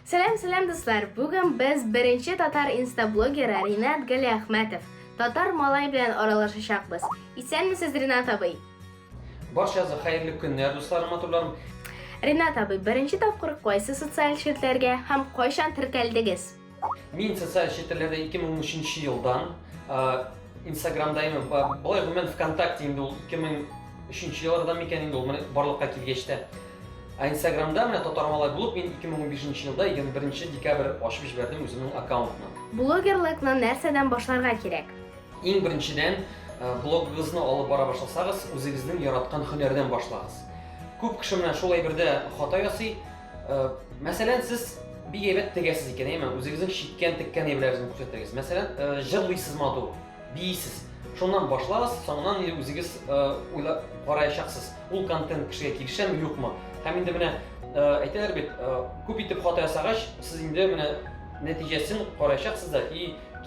Selam dostlar. Bugün biz birinci Tatar instablogeri Rinat Galiahmetov Tatar malay bilen aralaşacakbız. İsenmisiz Rinat abi? Barşaza hayırlı günler dostlarım, maturlarım. Rinat abi, birinci tapqır qaysı sotsial şirketlerge hem qayşan tirkeldigiz? Мен sotsial şirketlerde 2013 yıldan Instagram'dayım. Bolay ben VKontakte'imde ol 2003 yıllardan mekaninде ol barlıqqa kelgechti. Instagram'da men Tatar malay bulup men 2015 yılda 21 dekabr açıp жибердим өзümнің аккаунтын. Блогерлыкны нәрсәдән башларга кирәк? Ең біріншіден блогыңызны алып бара башласагыз, үзегезнең яраткан һөнәрдән башлагыз. Күп кеше менә шулай бердә хата ясый. Мәсәлән, сез бик әйбәт тегәсез икән, әйме, үзегезнең шиткән теккән әйберләрегезне күрсәтәсез. Мәсәлән, җырлыйсыз матур, бийсез. Шуннан башлагыз, соңыннан үзегез уйлап караячаксыз. Ул контент кешегә килешәме, юкмы? Һәм инде менә әйтәләр бит, күп итеп хата ясагач, сез инде менә нәтиҗәсен караячаксыз да,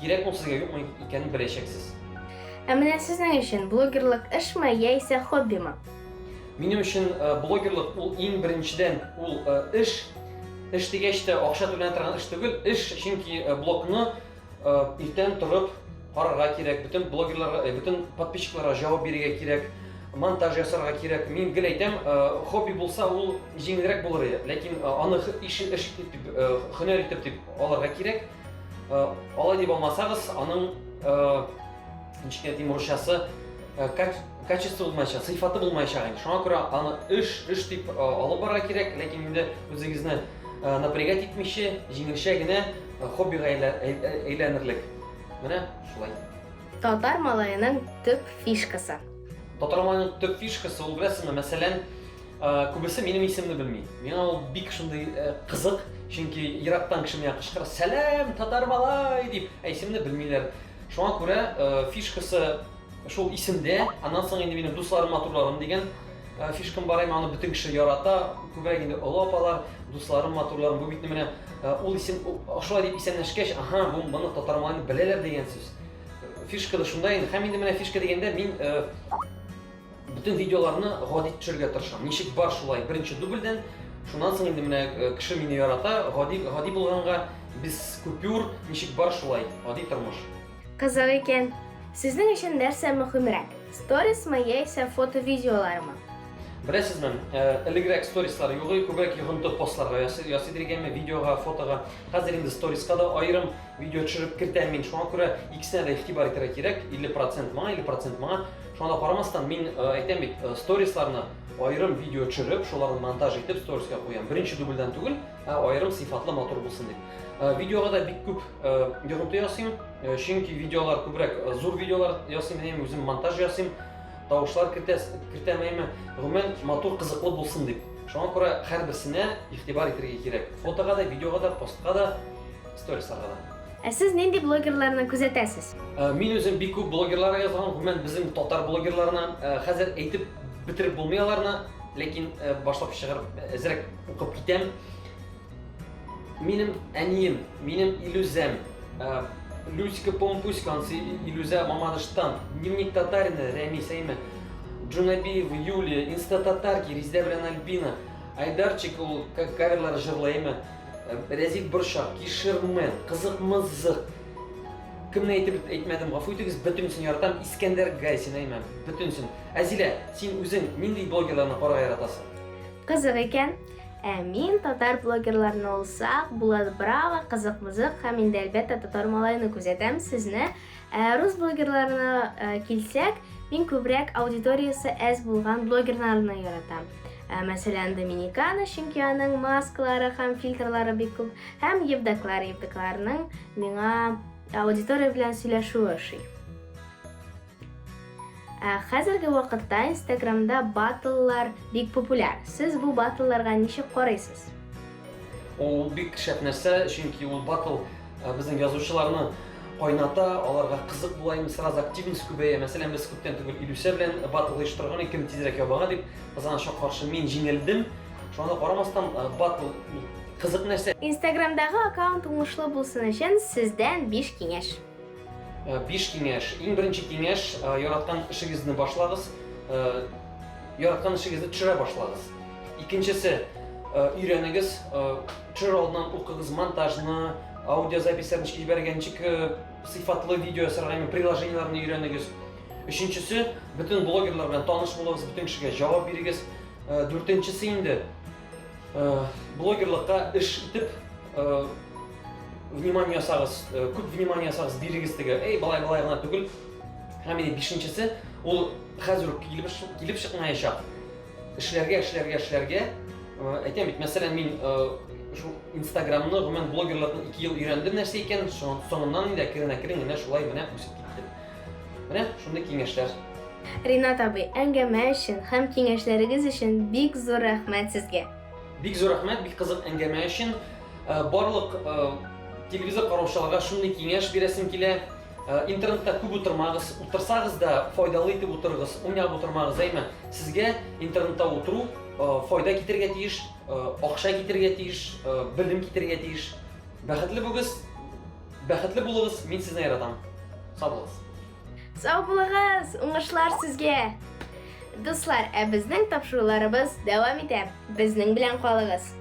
кирәк ул сезгә юкмы икәнен беләчәксез. Ә менә сезнең өчен блогерлык эшме яисә хоббимы? Минем өчен блогерлык ул иң беренчедән ул эш дигәч тә акча түләнә торган эш түгел, эш, чөнки блогны иртән торып карарга кирәк, бөтен блогерларга, бөтен подписчикларга җавап бирергә кирәк, монтаж ясарга кирәк. Мин гел әйтәм, хобби булса ул җиңелрәк булыр иде, ләкин аны эш итеп, һөнәр итеп дип алырга кирәк. Алай дип алмасагыз, аның ничек дим русчасы качество булмаячак, сыйфаты булмаячак инде. Шуңа күрә аны эш дип алып барырга кирәк, ләкин инде үзегезне напрягать итмичә, җиңелчә генә хоббига әйләнерлек. Менә шулай. Татар малайының төп фишкасы. Татар малайның төп фишкасы ул беләсезме, мәсәлән, күбесе минем исемне белми. Миңа ул бик шундый кызык, чөнки ерактан кеше миңа кычкыра: "Сәлам, татар малай!" дип, исемне белмиләр. Шуңа күрә фишкасы шул исемдә, аннан соң инде минем дусларым, матурларым дигән фишкам бар, аны бөтен кеше ярата, күбрәк инде олы апалар, дусларым, матурларым, бу битне менә ул исем шулай дип исәнләшкәч, аха, бу моны татар малайны беләләр дигән сүз. Фишка да шунда инде. Һәм инде менә фишка дигәндә мин бөтен видеоларны гади төшерергә тырышам. Ничек бар шулай беренче дубльдән, шуннан соң инде менә кеше мине ярата, гади булганга без купюр, ничек бар шулай гади тормыш. Кызык икән. Сезнең өчен нәрсә мөһимрәк? Сторисмы яисә фото-видеолармы? Беләсезме, элегрәк сторислар югы, күбрәк йогынты постларга ясый дигәнме, видеога, фотога. Хәзер инде сториска да аерым видео төшереп кертәм мин. Шуңа күрә икесенә дә игътибар итәргә кирәк. 50% моңа, 50% моңа. Шуңа да карамастан мин әйтәм бит, сторисларны аерым видео төшереп, шуларны монтаж итеп сториска куям. Беренче дубльдән түгел, аерым сыйфатлы матур булсын дип. Видеога да бик күп йогынты ясыйм, чөнки видеолар күбрәк зур видеолар ясыйм, һәм үзем монтаж ясыйм. Тавышлар кертәм, гомумән матур, кызыклы булсын дип. Шуңа күрә һәрберсенә игътибар итәргә кирәк. Фотога да, видеога да, постка да, сторисларга да. Ә сез нинди блогерларны күзәтәсез? Мин үзем бик күп блогерларга язган, гомумән безнең татар блогерларына хәзер әйтеп битереп булмый аларны, ләкин башлап чыгарып әзрәк укып китәм. Минем әнием, минем Илюзәм, Люська Помпуська, Илюзя Мамадыштан, Дневник татарина, Рәмис әйме, Джунабиев, Юлия, Инстататарки, Резидә белән Альбина, Айдарчик ул каверлар җырлайме, Рәзик Борчак, Кишермен, Кызык-мызык. Кемне әйтмәдем, гафу итегез, бөтенсен яратам, Искәндәр Гайсин әйме, бөтенсен. Әзилә, син үзең нинди блогерларны карарга яратасың? Кызык икән. Мин татар блогерларны алсак, Булат Браво, Кызык-мызык һәм инде әлбәттә татар малайны күзәтәм сезне. Рус блогерларына килсәк, мин күбрәк аудиториясы әз булган блогерларны яратам. Мәсәлән, Доминикана, чөнки аның маскалары һәм фильтрлары бик күп, һәм Евдакларның миңа аудитория белән сөйләшүе ошый. Хәзерге вакытта Instagramда батллар бик популяр. Сез бу батлларга ничек карыйсыз? Ул бик шәп нәрсә, чөнки ул батл безнең язучыларны кайната, аларга кызык булайм, сразу активность күбәя. Мәсәлән, без күптән түгел Илюсә белән батл оештырган, кем тизрәк ябага дип, кызганычка каршы мин җиңелдем. Шуңа карамастан батл кызык нәрсә. Instagramдагы аккаунт уңышлы булсын өчен сездән 5 киңәш. 5 киңәш. Иң беренче киңәш, яраткан эшегезне башлагыз, яраткан эшегезне төшерә башлагыз. Икенчесе, үйренігіз, чыр алдынан оқығыз монтажны, аудиозапистерін ішке жібергенчик сыйфатлы видео сырғаймен приложенияларын үйренігіз. Үшіншісі, бүтін блогерлармен таныш болыңыз, бүтін кішіге жауап беріңіз. Төртіншісі енді блогерлыққа іш итіп, внимание жасағыз, көп внимание жасағыз беріңіз тегі. Балай ғана түгіл. Әмеде бешіншісі, ол қазір келіп шықмай шақ. Ішлерге. Айтам бит, мәселен, мен Инстаграмны, мен блогерлардың 2 ел үйрендім нәрсе екен, соңынан енді кірін шулай міне өсіп кеттім. Міне, шундай кеңешлер. Ринат абый, әңгәмә өчен һәм киңәшләрегез өчен бик зур рәхмәт сезгә. Бик зур рәхмәт, бик кызык әңгәмә өчен. Барлык телевизор караучыларга шундый киңәш бирәсем килә. Интернетта күп утырмагыз, утырсагыз да файдалы итеп утырыгыз, уйнап утырмагыз, әйме. Сезгә интернетта утыру файда китергә тиеш, акча китергә тиеш, белем китергә тиеш. Бәхетле булыгыз, мин сезне яратам. Сау булыгыз. Сау булыгыз, уңышлар сезгә. Дуслар, безнең тапшыруларыбыз дәвам итә. Безнең белән калыгыз.